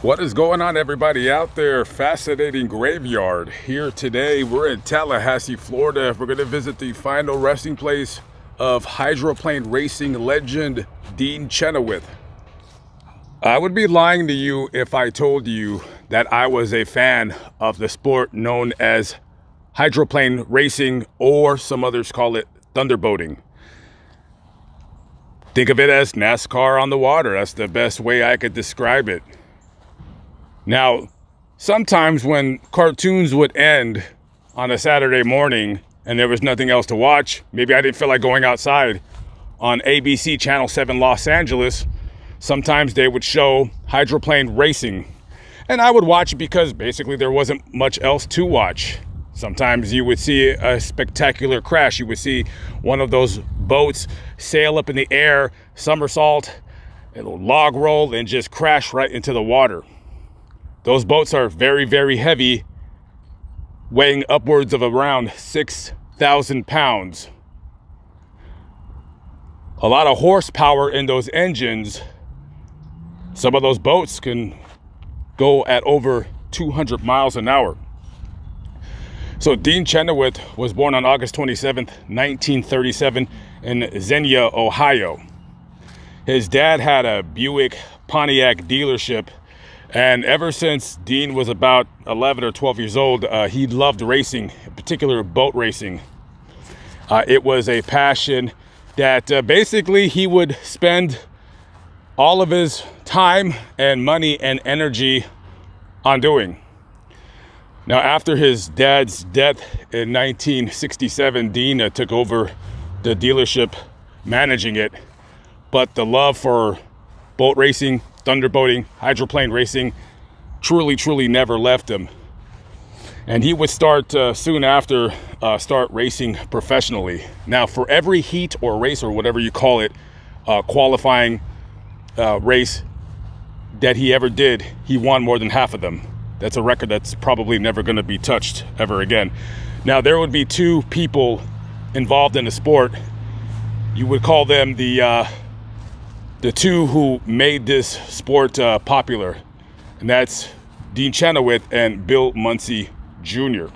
What is going on, everybody out there? Fascinating graveyard. Here today, we're in Tallahassee, Florida. We're going to visit the final resting place of hydroplane racing legend Dean Chenoweth. I would be lying to you if I told you that I was a fan of the sport known as hydroplane racing, or some others call it thunderboating. Think of it as NASCAR on the water. That's the best way I could describe it. Now, sometimes when cartoons would end on a Saturday morning and there was nothing else to watch, maybe I didn't feel like going outside, on ABC Channel 7 Los Angeles, sometimes they would show hydroplane racing. And I would watch it because basically there wasn't much else to watch. Sometimes you would see a spectacular crash. You would see one of those boats sail up in the air, somersault, it'll log roll, and just crash right into the water. Those boats are very, very heavy, weighing upwards of around 6,000 pounds. A lot of horsepower in those engines. Some of those boats can go at over 200 miles an hour. So Dean Chenoweth was born on August 27th, 1937 in Xenia, Ohio. His dad had a Buick Pontiac dealership, and ever since Dean was about 11 or 12 years old, he loved racing, in particular boat racing. It was a passion that basically he would spend all of his time and money and energy on doing. Now, after his dad's death in 1967, Dean took over the dealership, managing it. But the love for boat racing, thunderboating, hydroplane racing truly never left him. And he would start soon after start racing professionally. Now, for every heat or race or whatever you call it, qualifying race that he ever did, he won more than half of them. That's a record that's probably never going to be touched ever again. Now, there would be two people involved in the sport. You would call them the two who made this sport popular, and that's Dean Chenoweth and Bill Munsey Jr.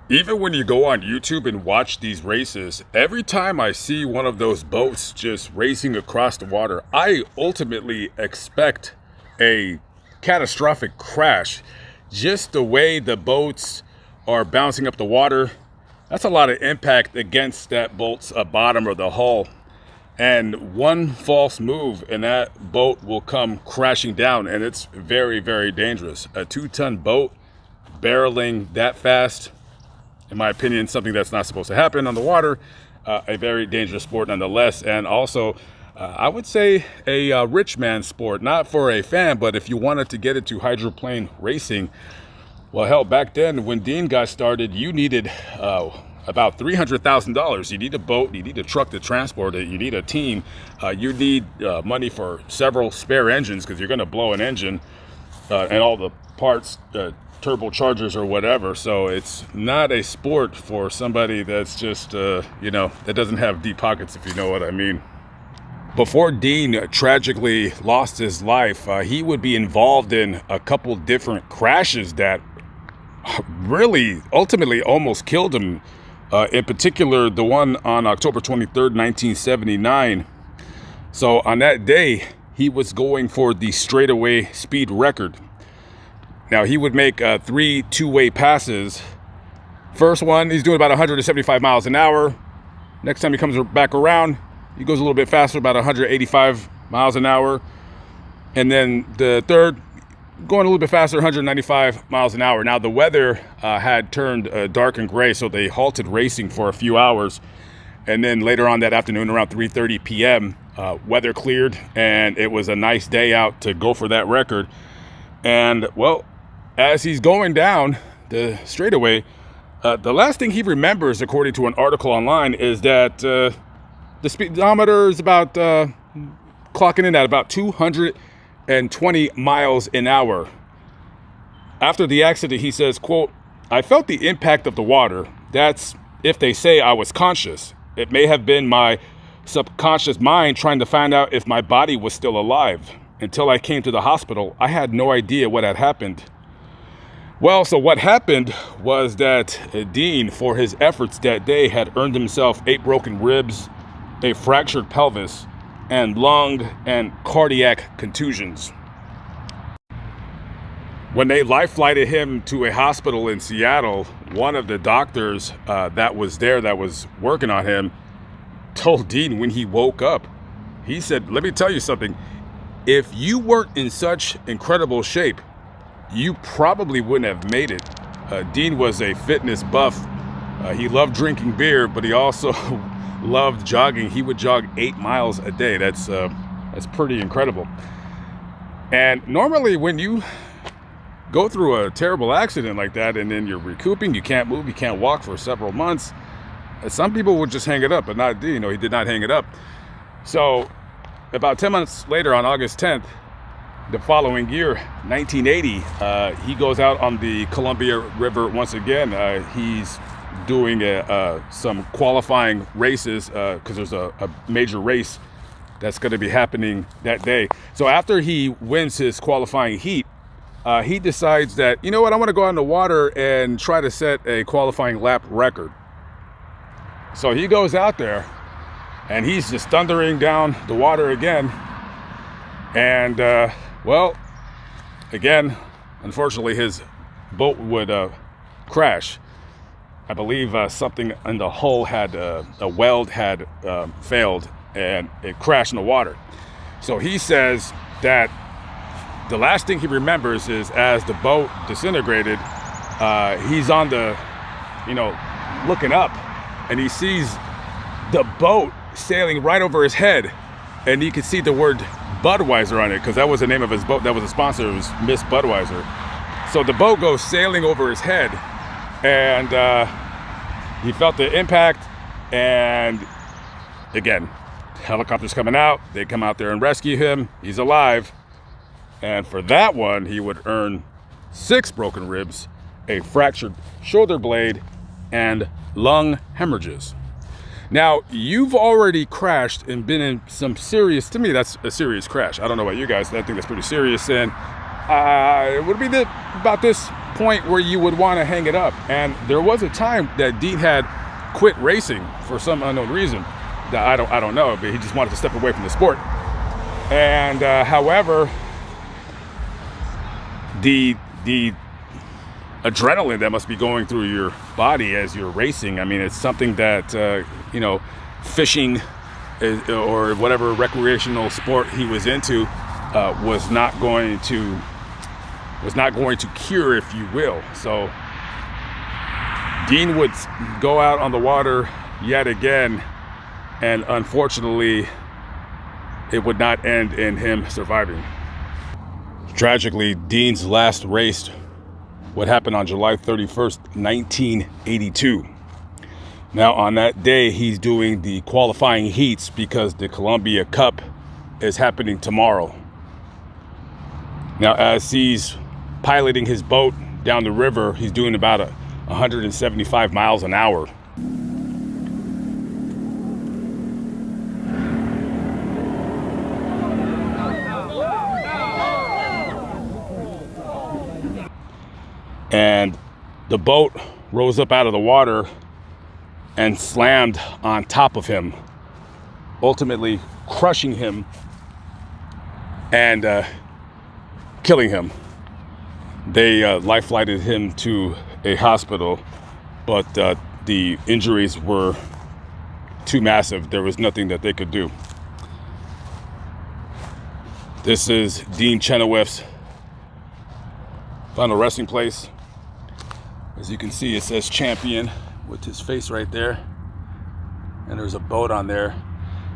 Even when you go on YouTube and watch these races, every time I see one of those boats just racing across the water, I ultimately expect a catastrophic crash. Just the way the boats are bouncing up the water, that's a lot of impact against that boat's bottom or the hull. And one false move and that boat will come crashing down, and it's very, very dangerous. A 2-ton boat barreling that fast, in my opinion, something that's not supposed to happen on the water. A very dangerous sport nonetheless, and also I would say a rich man sport, not for a fan, but if you wanted to get into hydroplane racing, well, hell, back then when Dean got started, you needed about $300,000. You need a boat, you need a truck to transport it, you need a team, you need money for several spare engines because you're going to blow an engine and all the parts, turbochargers or whatever. So it's not a sport for somebody that's just, that doesn't have deep pockets, if you know what I mean. Before Dean tragically lost his life, he would be involved in a couple different crashes that really ultimately almost killed him. In particular, the one on October 23rd, 1979. So on that day, he was going for the straightaway speed record. Now, he would make 3 two-way passes. First one, he's doing about 175 miles an hour. Next time he comes back around, he goes a little bit faster, about 185 miles an hour. And then the third, going a little bit faster, 195 miles an hour. Now, the weather had turned dark and gray, so they halted racing for a few hours. And then later on that afternoon, around 3:30 p.m., weather cleared, and it was a nice day out to go for that record. And, well, as he's going down the straightaway, the last thing he remembers, according to an article online, is that the speedometer is about clocking in at about 220 miles an hour. After the accident, he says, quote, "I felt the impact of the water. That's if they say I was conscious. It may have been my subconscious mind trying to find out if my body was still alive. until I came to the hospital, I had no idea what had happened. Well, so what happened was that Dean, for his efforts that day, had earned himself 8 broken ribs, a fractured pelvis, and lung and cardiac contusions. When they life flighted him to a hospital in Seattle, one of the doctors that was there, that was working on him, told Dean when he woke up, he said, "Let me tell you something. If you weren't in such incredible shape, you probably wouldn't have made it." Dean was a fitness buff. He loved drinking beer, but he also loved jogging. He would jog 8 miles a day. That's pretty incredible. And normally when you go through a terrible accident like that and then you're recouping, you can't move, you can't walk for several months, some people would just hang it up, but not Dean. He did not hang it up. So about 10 months later, on August 10th, the following year, 1980, he goes out on the Columbia River once again. He's doing some qualifying races because there's a major race that's going to be happening that day. So after he wins his qualifying heat, he decides that, you know what, I want to go out in the water and try to set a qualifying lap record. So he goes out there and he's just thundering down the water again. And, well, again, unfortunately, his boat would crash. I believe something in the hull had, a weld had failed and it crashed in the water. So he says that the last thing he remembers is as the boat disintegrated, he's on the, looking up, and he sees the boat sailing right over his head, and you can see the word Budweiser on it, because that was the name of his boat. That was a sponsor. It was Miss Budweiser. So the boat goes sailing over his head, and he felt the impact, and again, helicopters coming out. They come out there and rescue him. He's alive. And for that one, he would earn 6 broken ribs, a fractured shoulder blade, and lung hemorrhages. Now, you've already crashed and been in some serious, to me, that's a serious crash. I don't know about you guys, I think that's pretty serious. And it would be about this point where you would want to hang it up. And there was a time that Dean had quit racing for some unknown reason. That I don't know, but he just wanted to step away from the sport. And however, the adrenaline that must be going through your body as you're racing, I mean, it's something that fishing or whatever recreational sport he was into was not going to cure, if you will. So Dean would go out on the water yet again, and unfortunately it would not end in him surviving. Tragically, Dean's last race would happen on July 31st, 1982. Now, on that day, he's doing the qualifying heats because the Columbia Cup is happening tomorrow. Now, as he's piloting his boat down the river, he's doing about 175 miles an hour. And the boat rose up out of the water and slammed on top of him, ultimately crushing him and killing him. They life flighted him to a hospital, but the injuries were too massive. There was nothing that they could do. This is Dean Chenoweth's final resting place. As you can see, it says champion with his face right there. And there's a boat on there.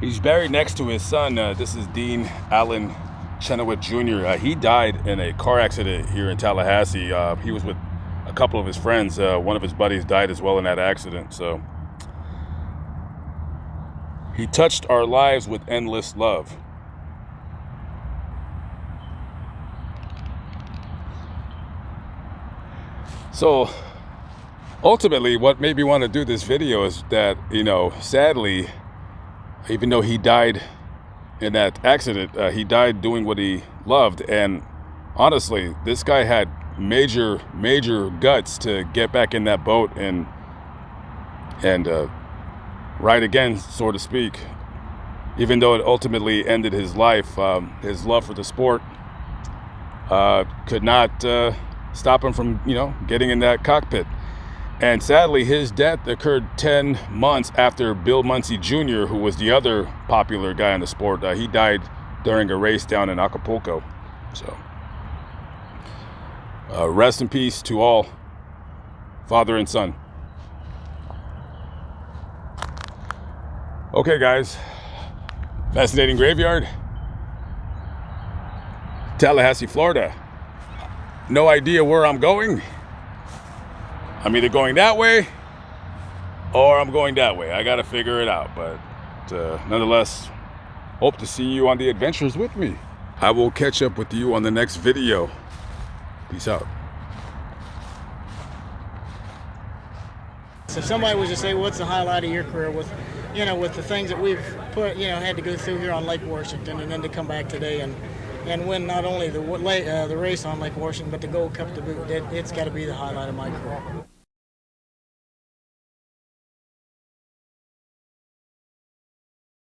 He's buried next to his son. This is Dean Allen Chenoweth Jr. He died in a car accident here in Tallahassee. He was with a couple of his friends. One of his buddies died as well in that accident. So he touched our lives with endless love. So ultimately, what made me want to do this video is that, sadly, even though he died in that accident. He died doing what he loved, and honestly, this guy had major guts to get back in that boat and ride again, so to speak. Even though it ultimately ended his life, his love for the sport could not stop him from, getting in that cockpit. And sadly, his death occurred 10 months after Bill Muncie Jr., who was the other popular guy in the sport. He died during a race down in Acapulco. So, rest in peace to all, father and son. Okay, guys. Fascinating graveyard. Tallahassee, Florida. No idea where I'm going. I'm either going that way or I'm going that way. I gotta figure it out, but nonetheless, hope to see you on the adventures with me. I will catch up with you on the next video. Peace out. So somebody was to say, what's the highlight of your career with the things that we've had to go through here on Lake Washington, and then to come back today and win not only the race on Lake Washington, but the Gold Cup to boot. It's got to be the highlight of my career.